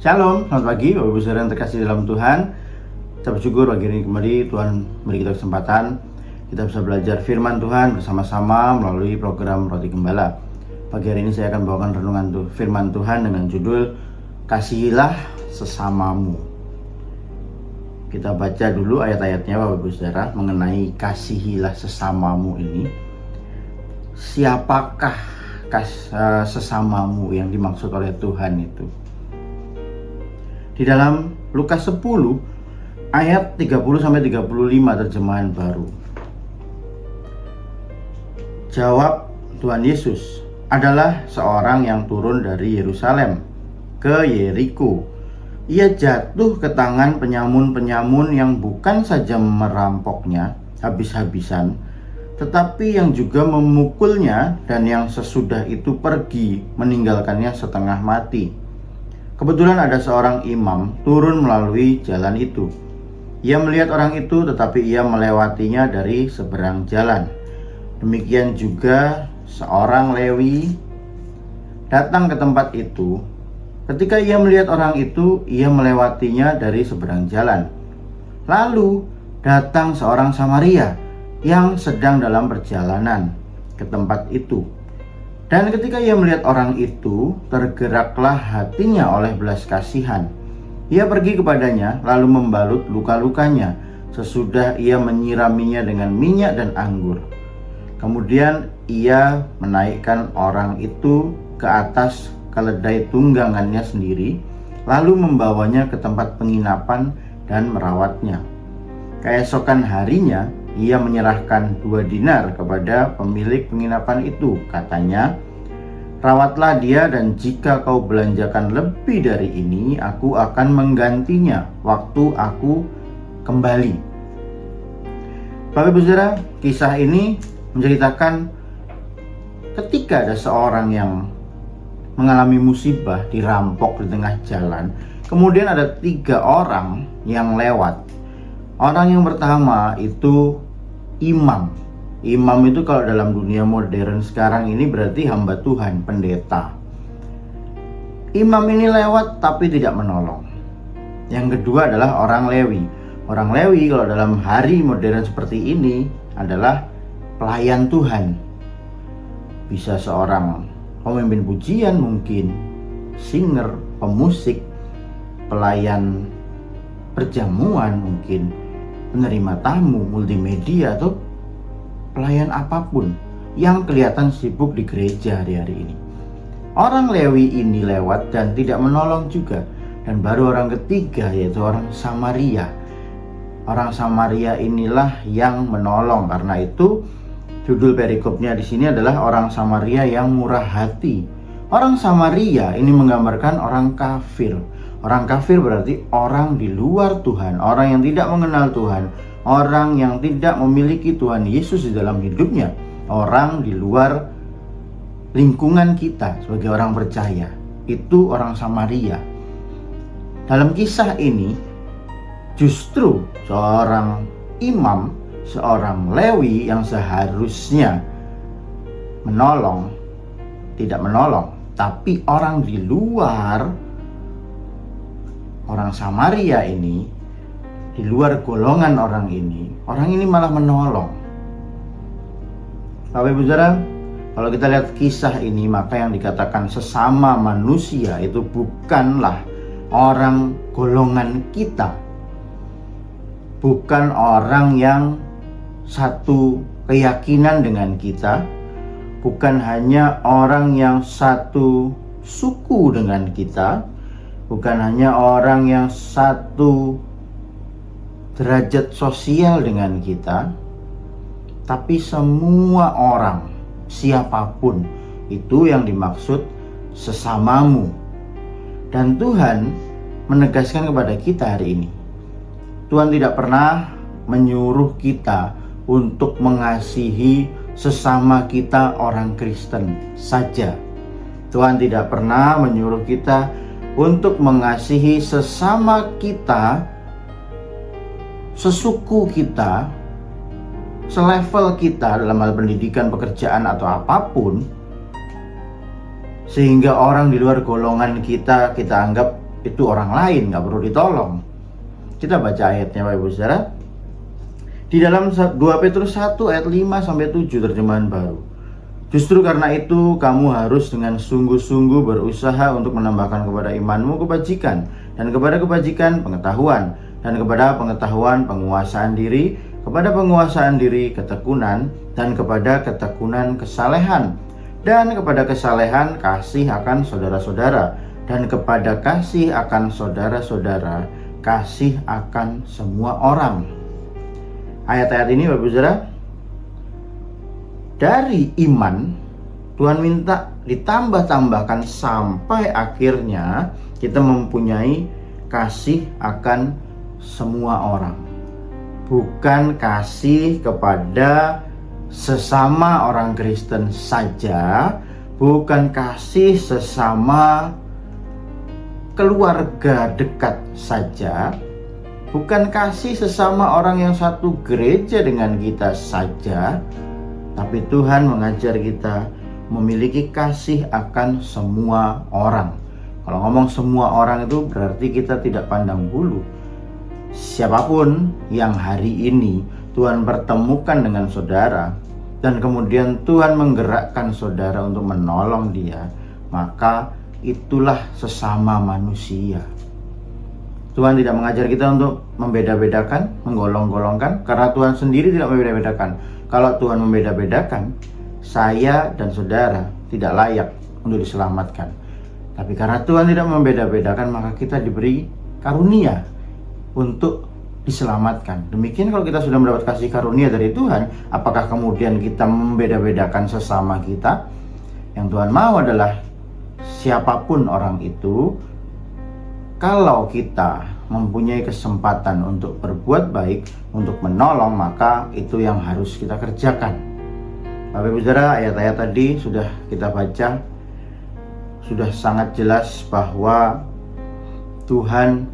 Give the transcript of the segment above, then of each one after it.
Shalom, selamat pagi Bapak Ibu Saudara yang terkasih dalam Tuhan. Kita bersyukur pagi ini kembali Tuhan beri kita kesempatan kita bisa belajar firman Tuhan bersama-sama melalui program Roti Gembala. Pagi hari ini saya akan bawakan renungan firman Tuhan dengan judul Kasihilah Sesamamu. Kita baca dulu ayat-ayatnya Bapak Ibu Saudara mengenai kasihilah sesamamu ini. Siapakah sesamamu yang dimaksud oleh Tuhan itu? Di dalam Lukas 10 ayat 30-35 terjemahan baru. Jawab Tuhan Yesus, adalah seorang yang turun dari Yerusalem ke Yeriko. Ia jatuh ke tangan penyamun-penyamun yang bukan saja merampoknya habis-habisan, tetapi yang juga memukulnya dan yang sesudah itu pergi meninggalkannya setengah mati. Kebetulan ada seorang imam turun melalui jalan itu. Ia melihat orang itu, tetapi ia melewatinya dari seberang jalan. Demikian juga seorang Lewi datang ke tempat itu. Ketika ia melihat orang itu, ia melewatinya dari seberang jalan. Lalu datang seorang Samaria yang sedang dalam perjalanan ke tempat itu. Dan ketika ia melihat orang itu, tergeraklah hatinya oleh belas kasihan. Ia pergi kepadanya, lalu membalut luka-lukanya, sesudah ia menyiraminya dengan minyak dan anggur. Kemudian ia menaikkan orang itu ke atas keledai tunggangannya sendiri, lalu membawanya ke tempat penginapan dan merawatnya. Keesokan harinya, ia menyerahkan 2 dinar kepada pemilik penginapan itu. Katanya, rawatlah dia dan jika kau belanjakan lebih dari ini, aku akan menggantinya waktu aku kembali. Bapak Ibu Saudara, kisah ini menceritakan ketika ada seorang yang mengalami musibah, dirampok di tengah jalan. Kemudian ada 3 orang yang lewat. Orang yang pertama itu imam. Imam itu kalau dalam dunia modern sekarang ini berarti hamba Tuhan, pendeta. Imam ini lewat tapi tidak menolong. Yang kedua adalah orang Lewi. Orang Lewi kalau dalam hari modern seperti ini adalah pelayan Tuhan. Bisa seorang pemimpin pujian mungkin, singer, pemusik, pelayan perjamuan mungkin, penerima tamu, multimedia, atau pelayan apapun yang kelihatan sibuk di gereja hari-hari ini. Orang Lewi ini lewat dan tidak menolong juga. Dan baru orang ketiga yaitu orang Samaria. Orang Samaria inilah yang menolong. Karena itu judul perikopnya di sini adalah orang Samaria yang murah hati. Orang Samaria ini menggambarkan orang kafir. Orang kafir berarti orang di luar Tuhan, orang yang tidak mengenal Tuhan, orang yang tidak memiliki Tuhan Yesus di dalam hidupnya, orang di luar lingkungan kita sebagai orang percaya. Itu orang Samaria. Dalam kisah ini, justru seorang imam, seorang Lewi yang seharusnya menolong, tidak menolong, tapi orang di luar, orang Samaria ini, di luar golongan orang ini malah menolong. Bapak Ibu Saudara, kalau kita lihat kisah ini, maka yang dikatakan sesama manusia itu bukanlah orang golongan kita, bukan orang yang satu keyakinan dengan kita, bukan hanya orang yang satu suku dengan kita, bukan hanya orang yang satu derajat sosial dengan kita, tapi semua orang, siapapun, itu yang dimaksud sesamamu. Dan Tuhan menegaskan kepada kita hari ini, Tuhan tidak pernah menyuruh kita untuk mengasihi sesama kita orang Kristen saja. Tuhan tidak pernah menyuruh kita untuk mengasihi sesama kita, sesuku kita, selevel kita dalam hal pendidikan, pekerjaan, atau apapun, sehingga orang di luar golongan kita anggap itu orang lain, nggak perlu ditolong. Kita baca ayatnya Bapak Ibu Saudara. Di dalam 2 Petrus 1 ayat 5-7 terjemahan baru. Justru karena itu kamu harus dengan sungguh-sungguh berusaha untuk menambahkan kepada imanmu kebajikan, dan kepada kebajikan pengetahuan, dan kepada pengetahuan penguasaan diri, kepada penguasaan diri ketekunan, dan kepada ketekunan kesalehan, dan kepada kesalehan kasih akan saudara-saudara, dan kepada kasih akan saudara-saudara kasih akan semua orang. Ayat-ayat ini Bapak Saudara, dari iman Tuhan minta ditambah-tambahkan sampai akhirnya kita mempunyai kasih akan semua orang. Bukan kasih kepada sesama orang Kristen saja, bukan kasih sesama keluarga dekat saja, bukan kasih sesama orang yang satu gereja dengan kita saja, tapi Tuhan mengajar kita memiliki kasih akan semua orang. Kalau ngomong semua orang itu berarti kita tidak pandang bulu. Siapapun yang hari ini Tuhan pertemukan dengan saudara, dan kemudian Tuhan menggerakkan saudara untuk menolong dia, maka itulah sesama manusia. Tuhan tidak mengajar kita untuk membeda-bedakan, menggolong-golongkan, karena Tuhan sendiri tidak membeda-bedakan. Kalau Tuhan membeda-bedakan, saya dan saudara tidak layak untuk diselamatkan. Tapi karena Tuhan tidak membeda-bedakan, maka kita diberi karunia untuk diselamatkan. Demikian kalau kita sudah mendapat kasih karunia dari Tuhan, apakah kemudian kita membeda-bedakan sesama kita? Yang Tuhan mau adalah siapapun orang itu, kalau kita mempunyai kesempatan untuk berbuat baik, untuk menolong, maka itu yang harus kita kerjakan. Bapak Ibu Saudara, ayat-ayat tadi sudah kita baca, sudah sangat jelas bahwa Tuhan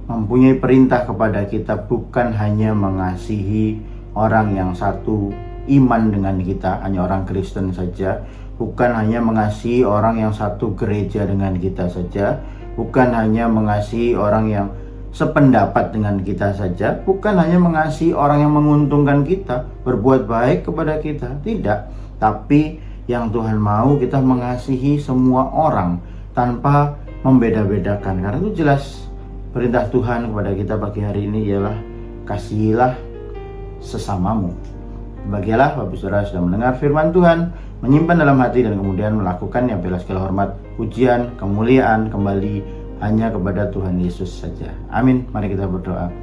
mempunyai perintah kepada kita bukan hanya mengasihi orang yang satu iman dengan kita, hanya orang Kristen saja, bukan hanya mengasihi orang yang satu gereja dengan kita saja, bukan hanya mengasihi orang yang sependapat dengan kita saja, bukan hanya mengasihi orang yang menguntungkan kita, berbuat baik kepada kita, tidak. Tapi yang Tuhan mau kita mengasihi semua orang tanpa membeda-bedakan. Karena itu jelas perintah Tuhan kepada kita pagi hari ini ialah kasihilah sesamamu. Bagilah Bapak Saudara sudah mendengar firman Tuhan, menyimpan dalam hati dan kemudian melakukannya. Bela segala hormat, pujian, kemuliaan kembali hanya kepada Tuhan Yesus saja. Amin. Mari kita berdoa.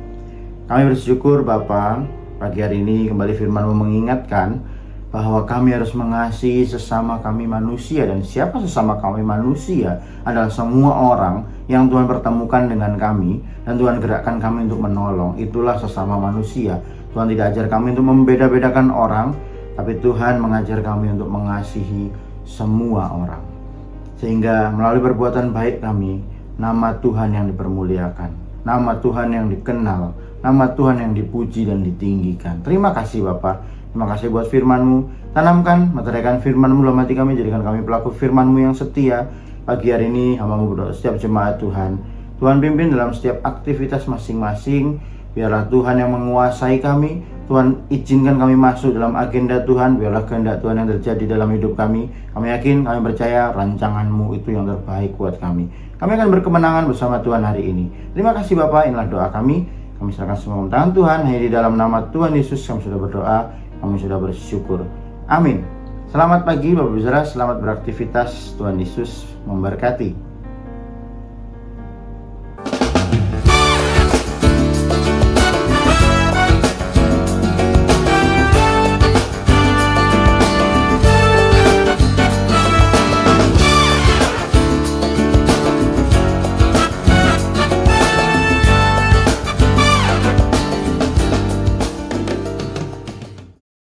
Kami bersyukur Bapa, pagi hari ini kembali firman-Mu mengingatkan bahwa kami harus mengasihi sesama kami manusia. Dan siapa sesama kami manusia adalah semua orang yang Tuhan pertemukan dengan kami, dan Tuhan gerakkan kami untuk menolong. Itulah sesama manusia. Tuhan tidak ajar kami untuk membeda-bedakan orang, tapi Tuhan mengajar kami untuk mengasihi semua orang. Sehingga melalui perbuatan baik kami, nama Tuhan yang dipermuliakan, nama Tuhan yang dikenal, nama Tuhan yang dipuji dan ditinggikan. Terima kasih Bapa. Terima kasih buat firman-Mu. Tanamkan, meteraikan firman-Mu dalam hati kami. Jadikan kami pelaku firman-Mu yang setia. Pagi hari ini hamba-Mu berdoa setiap jemaat Tuhan. Tuhan pimpin dalam setiap aktivitas masing-masing. Biarlah Tuhan yang menguasai kami. Tuhan izinkan kami masuk dalam agenda Tuhan. Biarlah kehendak Tuhan yang terjadi dalam hidup kami. Kami yakin, kami percaya rancangan-Mu itu yang terbaik buat kami. Kami akan berkemenangan bersama Tuhan hari ini. Terima kasih Bapak, inilah doa kami. Kami serahkan semua tangan Tuhan. Hanya di dalam nama Tuhan Yesus kami sudah berdoa. Kami sudah bersyukur. Amin. Selamat pagi Bapak Ibu Saudara, selamat beraktivitas. Tuhan Yesus memberkati.